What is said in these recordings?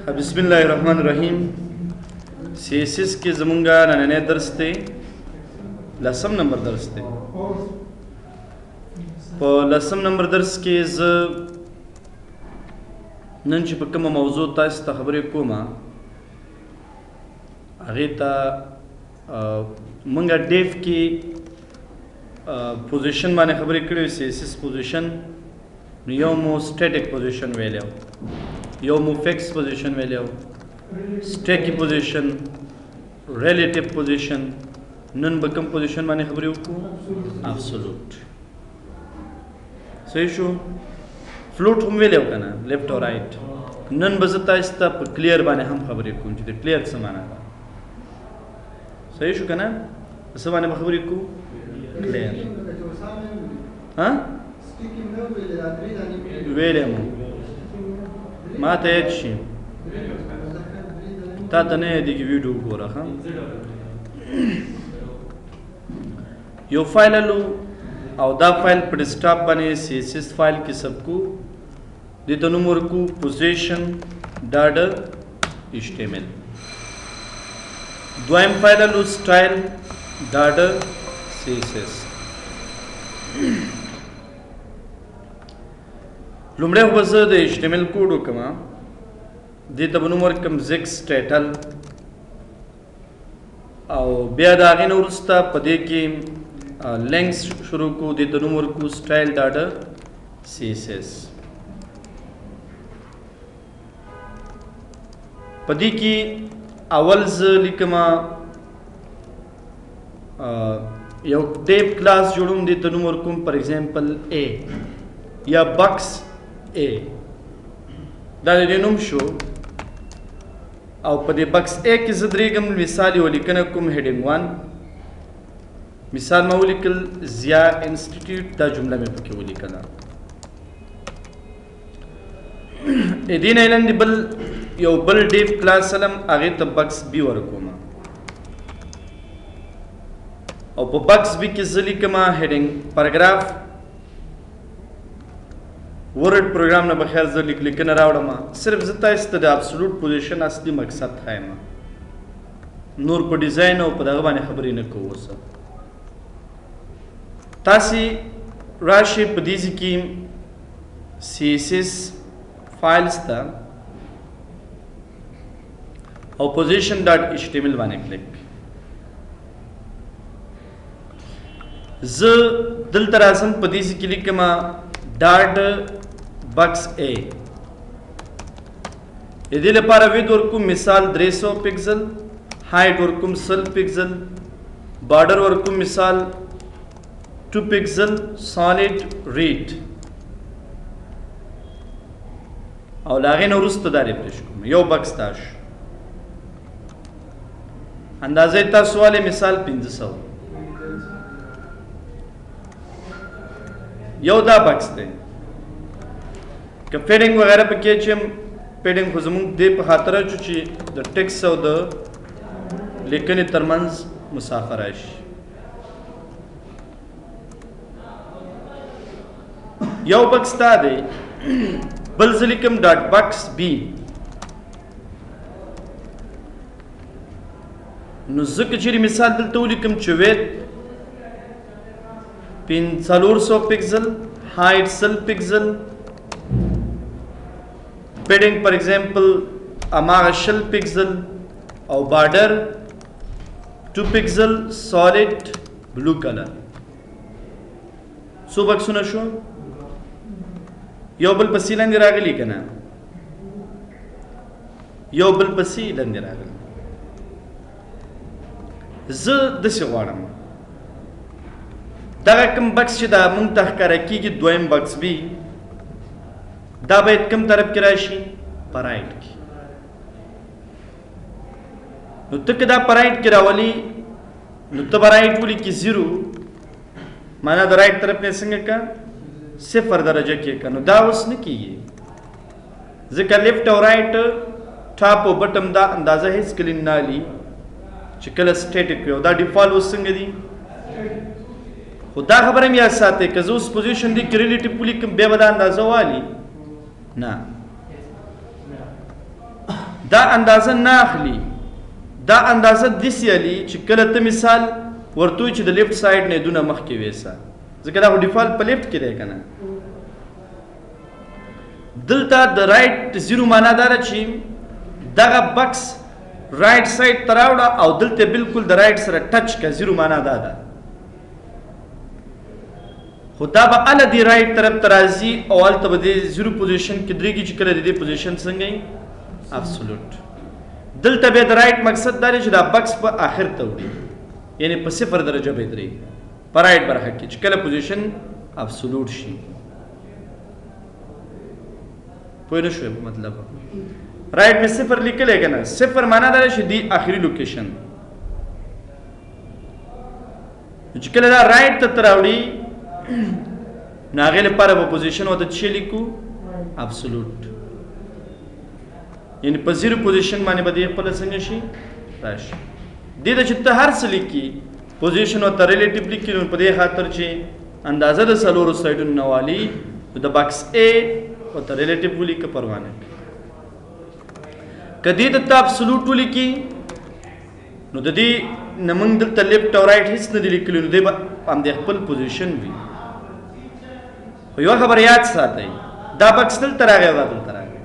بسم الله الرحمن الرحیم CSS کې زمونږه نننی درس دی 10 نمبر درس دی. په 10 نمبر درس کې زه نن چې په کومه موضوع تاسو ته خبرې کوم هغې ته مونږه ډیف کې پوزیشن باندې خبرې کړې CSS پوزیشن یو مو سټیټک پوزیشن ویلی یو مو فکس پوزیشن ویلی سټیکی پوزیشن ریلیټیو پوزیشن نن به کوم پوزیشن باندې خبرې وکړو ابسولوټ صحیح شو فلوټ هم ویلی که نه لیفټ او رایټ نن به زه تاسو ته په کلیر باندې هم خبرې کوم چې د کلیر څه معنا ده صحیح شو که نه څه باندې به خبرې کوو کلیر ویلی مو ما ته یاد شي تا ته نه یادېږي ویډیو وګوره ښه یو فایل لرو او دا فایل په ډیسکټاپ باندې CSS فایل کې سب کو دې ته نوم ورکو پوزیشن ډاټ HTML دویم فایل لرو سټایل ډاټ CSS لومړی خو به زه د HTML کوډ وکړم دې ته به نوم ورکړم ZICS ټایټل او بیا د هغې نه وروسته په دې کې لینکس شروع کړو دې ته نوم ورکړو سټایل ډاټ CSS په دې کې اول زه لیکم یو ټیپ کلاس جوړوم دې ته نوم ورکوم پر ایگزامپل A یا بکس A دا د دې نوم شو او په دې بکس A کې زه درېږم مثال یې ولیکنه کوم هیډینګ 1 مثال ما ولیکل ضیا انسټیټیوټ دا جمله مې پکې ولیکله دې نه لاندې بل یو بل ډیف کلاس سلم هغې ته بکس B ورکوم او په بکس B کې زه لیکم هیډینګ پاراګراف ورډ پروګرام نه بخیر زه لیکنه راوړم صرف زه تاسو ته د ابسولوټ پوزیشن اصلي مقصد ښایم نور په ډیزاین او په دغه باندې خبرې نه کوو اوس تاسې راشئ په دې ځای کې CSS فایلز ته او پوزیشن ډاټ HTML باندې کلیک زه دلته راځم په دې ځای کې لیکم ډاټ بکس A دې لپاره وید ورکوم مثال 300 پکسل هایټ ورکوم 100 پکسل بارډر ورکوم مثال 2 پکسل سالید ریډ او لاغې نه وروسته دا ریفریش کوم یو بکس تاش اندازې تاسو والے مثال 500 یو دا بکس دی که فیډینګ وغیره پکې چې فیډینګ خو زمونږ دې په خاطر اچو چې د ټکس او د لیکنې ترمنځ مسافه راشي یو بکس دا دی بل زه لیکم ډاټ بکس B نو زه که چېرې مثال دلته ولیکم چې ویت 400 پکسل هایټ 100 پکسل پیډینګ پر ایگزامپل اماغه 100 پکسل او بارډر 2 پکسل سالید بلو کلر څو بکسونه شو یو بل پسې لاندې راغلی که نه یو بل پسې لاندې راغلی زه داسې غواړم دغه کوم بکس چې دا مونږ ته ښکاره کېږي دویم بکس B دا باید کوم طرف کې راشي په رایټ کې نو ته که دا په رایټ کې راولي نو ته به رایټ ولیکې 0 معنا د رایټ طرف نه څنګه که 0 درجه کې که نو دا اوس نه کېږي ځکه لیفټ او رایټ ټاپ او بټم دا اندازه هیڅ کله نه علي چې کله سټیټک وي او دا ډیفالټ اوس څنګه دي خو دا خبره مې یاد ساتئ که زه اوس پوزیشن دې کې ریلیټیو ولیکم بیا به دا اندازه والي نه دا اندازه نه اخلي، دا اندازه داسې علي چې کله ته مثال ورته چې د لیفټ سایډ نه دونه مخکې ویسه، ځکه دا خو ډیفالټ په لیفټ کې دی که نه. دلته د رایټ زیرو معنا دا ده چې دغه بکس رایټ سایډ ته راوړه او دلته بالکل د رایټ سره ټچ که، زیرو معنا دا ده. خو دا به هله دې رایټ طرف ته راځي او هلته به دې زیرو پوزیشن کې درېږي چې کله د دې پوزیشن څنګه وي ابسولوټ. دلته بیا د رایټ مقصد دا دی چې دا بکس په آخر ته وړي، یعنی په 0 درجه به درېږي په رایټ برخه کې چې کله پوزیشن ابسولوټ شي. پوه نه شوې په مطلب؟ رایټ مې 0 لیکلی که نه، 0 معنا دا دی چې دی آخري لوکیشن. چې کله دا رایټ ته ته راوړي نو هغې لپاره به پوزیشن ورته څه لیکو؟ ابسولوټ. یعنی په 0 پوزیشن باندې به دې خپله څنګه شي راشي. دې ته چې ته هر څه لیکي پوزیشن ورته ریلیټیو لیکي، نو په دې خاطر چې اندازه د څلورو سایډونو نه والي نو د بکس A ورته ریلیټیو ولیکه، پروا نه کوي. که دې ته ته ابسولوټ ولیکي نو د دې نه موږ دلته لیفټ او رایټ هېڅ نه دي لیکلي، نو دی به همدې خپل پوزیشن وي. خو یوه خبره یاد ساتئ، دا بکس دلته راغی او دا دلته راغی.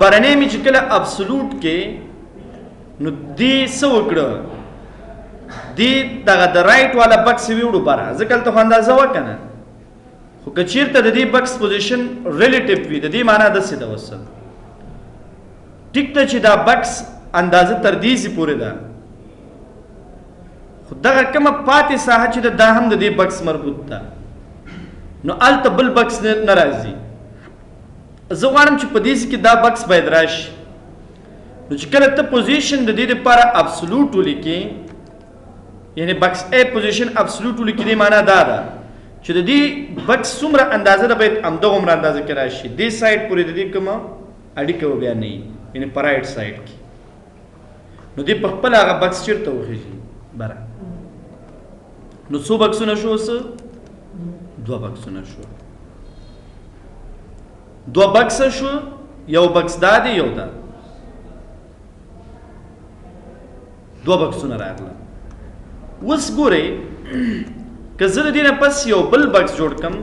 برنی مې چې کله ابسولوټ کې نو دې څه وکړه، دې دغه د رایټ والا بکس یې ویوړو بره، ځکه هلته خو اندازه وه که نه. خو که چېرته د دې بکس پوزیشن ریلیټیو وي، د دې معنا داسې ده اوس ټیک ده چې دا بکس اندازه تر دې سي پورې ده، خو دغه کومه پاتې ساحه چې ده دا هم د دې بکس مربوط ده، نو هلته بل بکس نه راځي. زه غواړم چې په دې کې دا بکس باید راشي. نو چې کله ته پوزیشن د دې دپاره ابسولوټ ولیکې، یعنی بکس A پوزیشن ابسولوټ ولیکې، دې معنا دا ده چې د دې بکس څومره اندازه ده باید همدغومره اندازه کې راشي. دې سایډ پورې د دې کومه اړیکه به بیا نه وي، یعنی په رایټ سایډ کې. نو دې په خپله هغه بکس چېرته وخېږي بره. نو څو بکسونه شو؟ څه 2 بکسونه شو. 2 بکسه شو، یو بکس دا دی یو دا، 2 بکسونه راغله. اوس ګورئ که زه د دې نه پس یو بل بکس جوړ کړم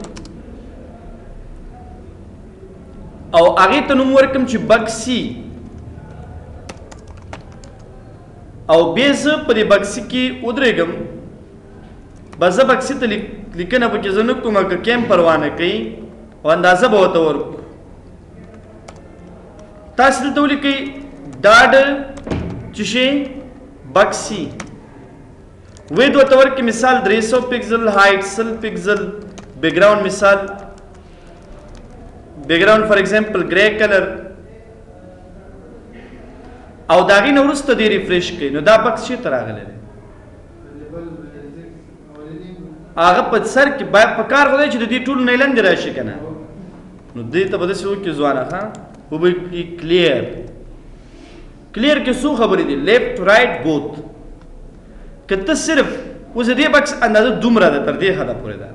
او هغې ته نوم ورکړم چې بکس C، او بیا زه په دې بکسي کې ودرېږم، به زه بکسي ته لیکنه پکې زه نه کوم، که کیم پروا نه کوي او اندازه به ورته ورکړو. تاسو دلته ولیکئ ډاډ چې شی بکس C، وید ورته ورکړئ مثال 300 پکسل، هایټ 100 پکسل، بیکګراؤنډ مثال بیکګراؤنډ فار ایگزامپل ګرے کلر، او د هغې نه وروسته دې ریفریش کړئ. نو دا بکس چېرته راغلی دی؟ هغه په سر کې باید په کار خو دی چې د دې ټولو نه یې لاندې راشي که نه. نو دې ته به داسې وکړي ځوانه ښه وبه کړي کلیر. کلیر کې څو خبرې دي؟ لیفټ رایټ بوت. که ته صرف اوس د دې بکس اندازه دومره ده، تر دې حده پورې ده.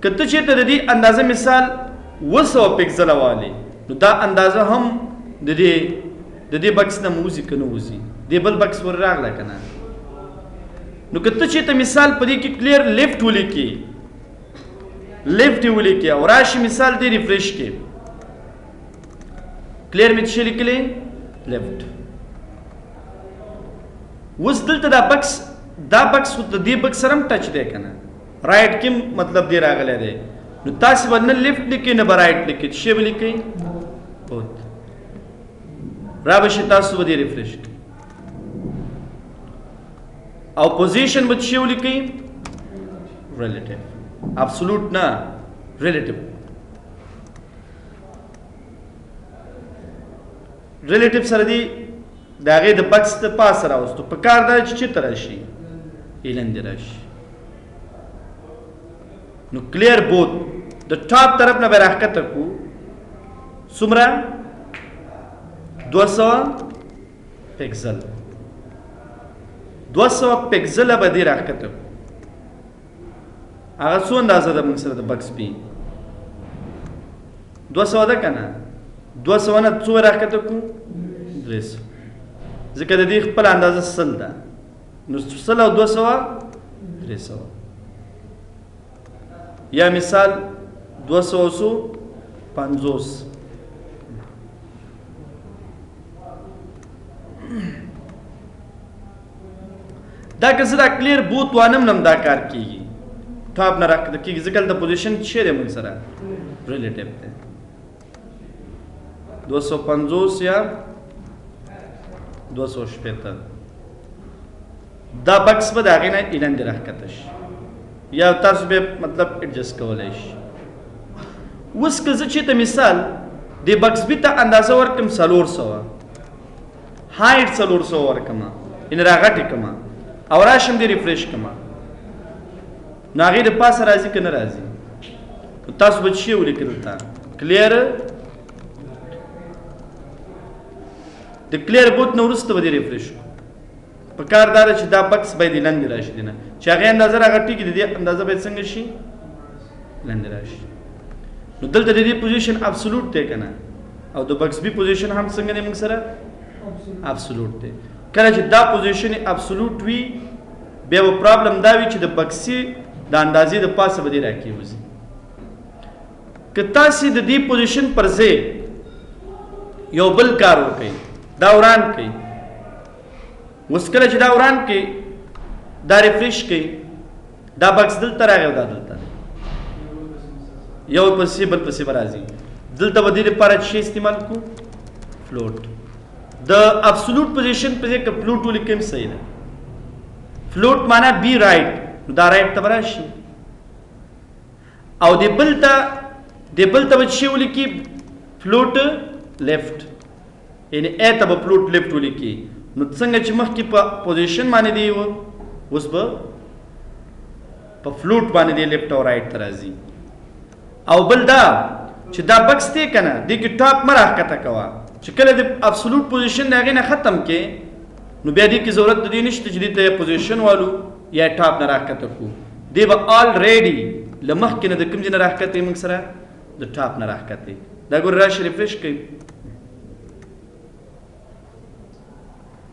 که ته چېرته د دې اندازه مثال 200 پکسله والې، نو دا اندازه هم د دې بکس نه موزي که نه وځي، دې بل بکس ور راغله که نه. نو که ته چېرته مثال په دې کې کلیر لیفټ ولیکې، لیفټ یې ولیکې او راشي مثال دې ریفریش کې، کلیر مې څه لیکلی؟ لیفټ. اوس دلته دا بکس د دې بکس سره هم ټچ دی که نه، رایټ کې مطلب دې راغلی دی. نو تاسې به نه لیفټ لیکئ نه به رایټ لیکئ، څه به لیکئ؟ بوت. را به شي تاسو به دې ریفریش کړئ. او پوزیشن به څه ولیکئ؟ ریلیټیو. ابسولوټ نه، ریلیټیو. ریلیټیو سره دی د هغې د بکس د پاسه راوستو، په کار دا چې چېرته راشي؟ لاندې راشي. نو کلیر بوت د ټاپ طرف نه به راښکته کړو، څومره؟ 200 پکسل. 200 پکسله به دې راښکته کړو. هغه څو اندازه ده موږ سره د بکس پی؟ 200 ده که نه؟ 200 نه څو راکته کو 300 ځکه د دې خپل اندازه 100 ده نو 100 او 200 300 یا مثال 250 دا که زه دا کلیر بوت وانم نم دا کار کیږي ټاپ نه راکته کیږي ځکه د پوزیشن څه دی موږ سره ریلیټیو دی 250 یا 250 دا بکس به د هغې نه ایلندې راښکته شي یا تاسو به مطلب ایډجسټ کولی شي اوس که زه چېرته مثال د بکس بي ته اندازه ورکړم 400 هایټ 400 ورکړمه یعنې راغټې کړمه او راشم دې ریفریش کړمه نو هغې د پاسه راځي که نه راځي تاسو به څه ولیکئ دلته کلیر د کلیر بوت نه وروسته به دې ریفریش کړو په کار دا ده چې دا بکس باید لاندې راشي دی نه چې هغې اندازه راغټېږي د دې اندازه باید څنګه شي لاندې راشي نو دلته د دې پوزیشن ابسولوټ دی که نه او د بکس بي پوزیشن هم څنګه دی موږ سره ابسولوټ دی کله چې دا پوزیشن ابسولوټ وي بیا به پرابلم دا وي چې د بکسي د اندازې د پاسه به دې راکېوځي که تاسې د دې پوزیشن پر ځای یو بل کار وکړئ دا وران کړئ اوس کله چې دا وران کړئ دا ریفریش کړئ دا بکس دلته راغی او دا دلته یو پسې بل پسې به راځي دلته به دې لپاره څه استعمال کړو فلوټ د ابسولوټ پوزیشن په ځای که فلوټ ولیکم صحیح ده فلوټ معنا بی رایټ نو دا رایټ ته به راشي او د بل ته به څه ولیکي فلوټ لیفټ یعنې ا ته به فلوټ لیفټ ولیکي نو څنګه چې مخکې په پوزیشن باندې دی اوس به په فلوټ باندې دی لیفټ او رایټ ته راځي او بل دا چې دا بکس دی که نه دې کې ټاپ مه راښکته کوه چې کله د ابسولوټ پوزیشن د هغې نه ختم کې نو بیا دې کې ضرورت د دې نشته چې دې ته یا پوزیشن والو یا ټاپ نه راښکته کړو دې به آلریډي له مخکې نه د کوم ځای نه راښکته موږ سره د ټاپ نه راښکته دا ګورې راشي ریفریش کوي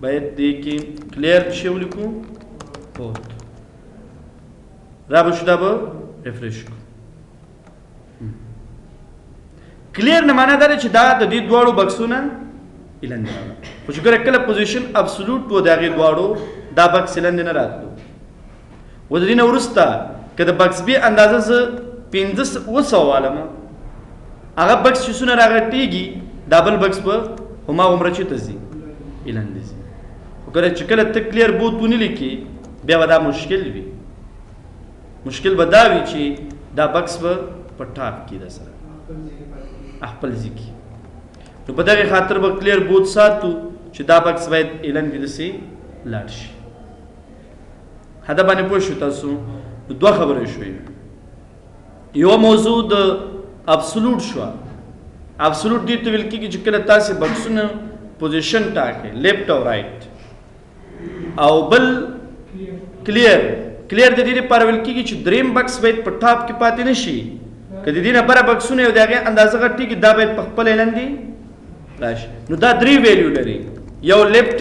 باید دې کې کلیر شی ولیکو بوت را به شو دا به ریفریش کړو کلیر نه معنا دا ده چې دا د دې دواړو بکسونه لاندې راغله خو چې ګوره کله پوزیشن ابسولوټ و د هغې دواړو دا بکس لاندې نه راتلو و د دې نه وروسته که د بکس بي اندازه زه 500 والمه هغه بکس چې څونه راغټېږي دا بل بکس به هماغومره چېرته ځي لاندې ځي خو ګوره چې کله ته کلیر بوت ونه لیکې بیا به دا مشکل وي مشکل به دا وي چې دا بکس به په ټاپ کې ده سره خپل ځای کې نو په دغې خاطر به کلیر بوت ساتو چې دا بکس باید لاندې داسې لاړ شي هدا باندې پوه شو تاسو دوه خبرې شوې یوه موضوع د ابسولوټ شوه ابسولوټ دې ته ویل کېږي چې کله تاسې بکسونه پوزیشن ټاکئ لیفټ او رایټ او بل کلیر د دې لپاره ویل کېږي چې دریم بکس باید په ټاپ کې پاتې نه شي که د دې نه بره بکسونه یو د هغې اندازه غټېږي دا باید په خپله لاندې راشي نو دا 3 ویلیو لري یو لیفټ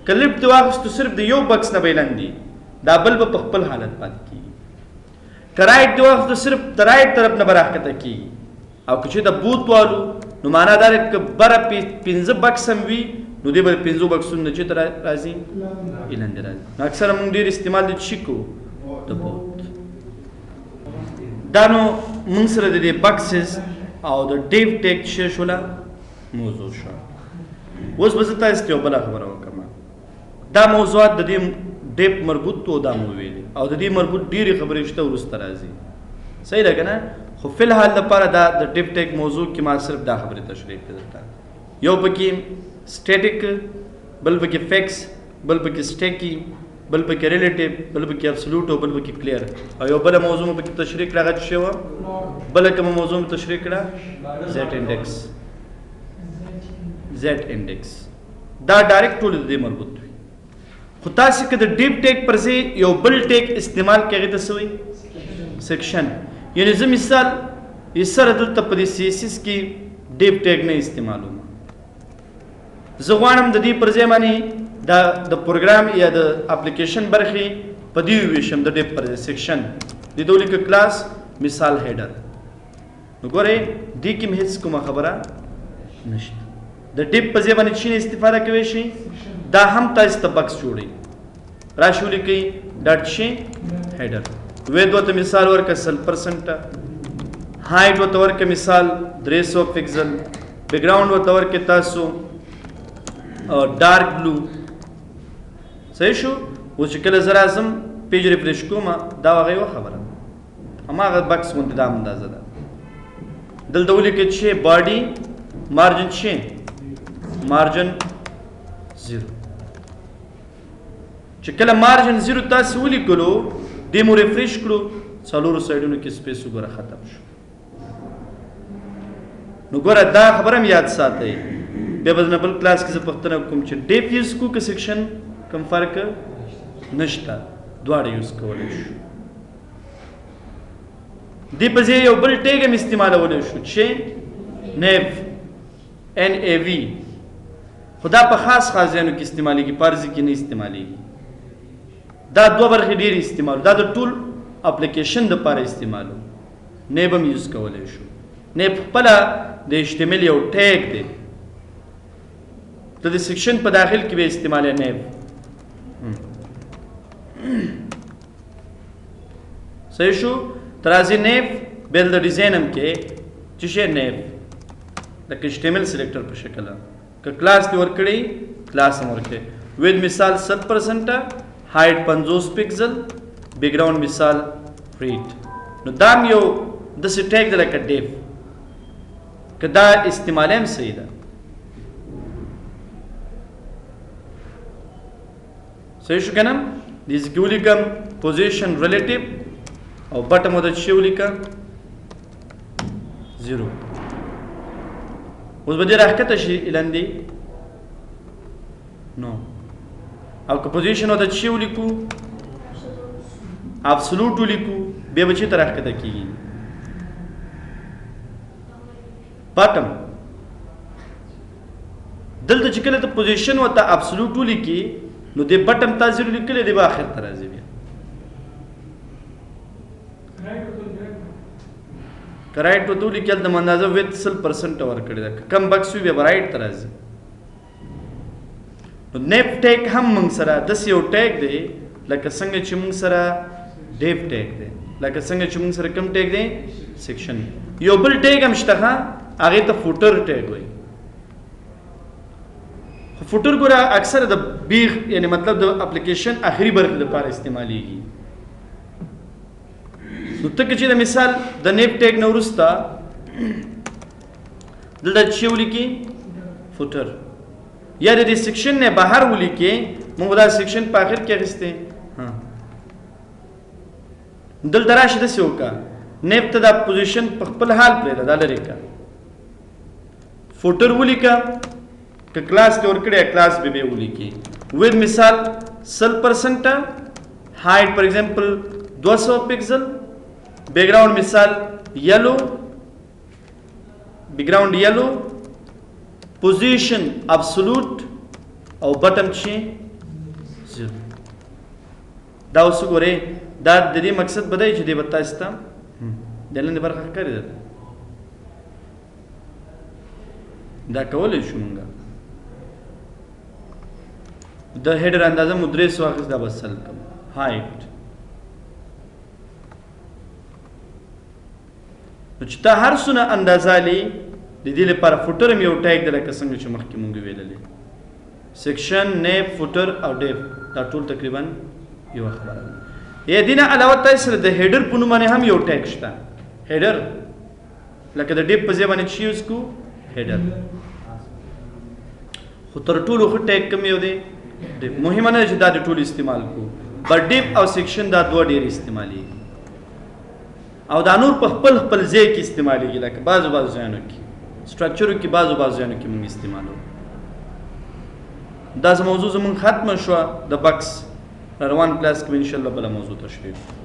که لیفټ واخیستو صرف د یو بکس نه به یې لاندې دا بل به په خپل حالت پاتې کېږي که رایټ دې واخیستو صرف د رایټ طرف نه به راښکته کېږي او که چې د بوت والو نو معنا دا دی که بره 5 بکس هم وي نو دې به 5 بکسونو نه چېرته راځي لاندې راځي نو اکثره موږ ډېر استعمال د څه کوو د بوت دا نو موږ سره د دې بکسز او د ډیو ټیک څه شوله موضوع شوه اوس به زه تاسو ته یو بله خبره وکړم دا موضوعات د دې ډیپ مربوط و دا مو ویلې او د دې مربوط ډېرې خبرې شته وروسته راځي صحیح ده که نه خو فی الحال لپاره دا د ډیپ ټیک موضوع کې ما صرف دا خبرې تشریح کړې درته یو پکې سټیټیک بل پکې فیکس بل پکې سټیکي بل پکې ریلیټیو بل پکې ابسولوټ او بل پکې کلیر او یو بله موضوع مو پکې تشریح کړه هغه څه وه بله کومه موضوع مو تشریح کړه زیډ انډیکس دا ډایرکټ ټول د دې مربوط وي خو تاسې که د ډیپ ټیک پر ځای یو بل ټیک استعمال کړئ هغې ته څه وایي سیکشن یعنې زه مثال یې سره دلته په دې CSS کې ډیپ ټیګ نه استعمالوم. زه غواړم د دې پر ځای باندې د پروګرام یا د اپلیکیشن برخې په دې ویشم د ډیپ پر ځای سیکشن د دوی لیک کلاس مثال هیډر. نو ګورئ دې کې هیڅ کومه خبره نشته. د ډیپ په ځای باندې چې استفاده کوي شي دا هم تاسو ته بکس جوړي راشي ولیکئ ډاټ شي هیډر. وید ورته مثال ورکړه 100%، هایټ ورته ورکړه مثال 300 پکسل، بیکګراوند ورته ورکړه تاسو ډارک بلو. صحیح شو. اوس چې کله زه راځم پیج ریفریش کوم دا هغه یوه خبره هماغه بکس غوندې دا اندازه ده. دلته ولیکئ چې باډي مارجن چې مارجن 0. چې کله مارجن 0 تاسو ولیکلو دیمو ریفریش کړو څلورو سایډونو کې سپیس وګوره ختم شو. نو ګوره دا خبره هم یاد ساتئ. بیا به نه بل کلاس کې زه پوښتنه کوم چې ډیپ یوز کو که سیکشن کم فرق نشته، دواړه یوز کولی شو. دې په ځای یو بل ټیګ هم استعمالولی شو چې نیو NAV، خو دا په خاص ځایونو کې استعمالیږي، په عرضي کې نه استعمالیږي. دا دوه برخې ډېرې استعمالو، دا د ټول اپلیکیشن دپاره استعمالو. نیب هم یوز کولی شو. نیب خپله د HTML یو ټیګ دی، ته د سیکشن په داخل کې به استعمالی نیب. صحیح شو. ته راځي نیب بیا د ډیزاین هم کې چې شی نیب لکه HTML سلیکټر په شکل که کلاس دې ورکړی کلاس هم ورکړي. وید مثال 100%، هایټ 50 پکسل، بیکګراوند مثال ریډ. نو دا هم یو داسې ټیګ دی لکه ډیف، که دا استعمال هم صحیح ده. صحیح شو که نه. دې کې ولیکم پوزیشن ریلیټیو او بټم ورته چې ولیکه 0. اوس به دې راښکته شي لاندې نو، او که پوزیشن ورته چې ولیکو ابسولوټ ولیکو بیا به چېرته راښکته کېږي بټم. دلته چې کله ته پوزیشن ورته ابسولوټ ولیکي نو دې بټم تا 0 لیکلی دی به آخر ته راځي. بیا که رایټ ورته ولیکي هلته مو اندازه وید 100% ورکړې ده، که کم بکس وي بیا به رایټ ته راځي. نو نیپ ټیګ هم موږ سره داسې یو ټیګ دی لکه څنګه چې موږ سره ډیپ ټیګ دی، لکه څنګه چې موږ سره کوم ټیګ دی سیکشن. یو بل ټیګ هم شته هغې ته فوټر ټیګ وایي. خو فوټر ګوره اکثره د بیغ یعنی مطلب د اپلیکیشن آخري برخې لپاره استعمالیږي. نو ته که چې د مثال د نیپ ټیګ نه وروسته دلته چې ولیکي فوټر یا د دې سیکشن نه بهر ولیکې، موږ دا سیکشن په آخر کې اخیستی. دلته راشي داسې وکړه نیپ ته دا پوزیشن په خپل حال پرېږده، دا لرې کړه. فوټر ولیکه، که کلاس ته ورکړی کلاس به بیا ولیکي. وید مثال 100%، هایټ فار ایگزامپل 200 پکسل، بیکګراوند مثال یلو، بیکګراوند یلو، پوزیشن ابسولوټ او بټم چې 0. دا اوس وګورئ دا د دې مقصد به دی چې دی به تاسو ته د لاندې برخه ښکاري ده. دا کولی شو مونږ د هیډر اندازه مو 300 اخیست، دا به 100 کړم. هایټ نو چې تا هر څونه اندازه لې د دې لپاره فوټر هم یو ټیګ دی لکه څنګه چې مخکې مونږ ویللې. سیکشن نیپ فوټر او ډیپ دا ټول تقریبا یوه خبره ده. یا دې نه علاوه تاسو سره د هیډر په نوم باندې هم یو ټیګ شته. هیډر لکه د ډیپ په ځای باندې چې یوز کو هیډر، خو تر ټولو ښه ټیګ کوم یو دی ډیپ. مهمه نه ده چې دا د ټول استعمال کو، بټ ډیپ او سیکشن دا دوه ډېر استعمالیږي او دا نور په خپل خپل ځای کې استعمالیږي، لکه بعضو ځایونو کې سټرکچرو کې بعضو ځایونو کې موږ استعمالو. دا موضوع زموږ ختمه شوه د بکس. روان کلاس کې به انشاءالله بله موضوع تشریح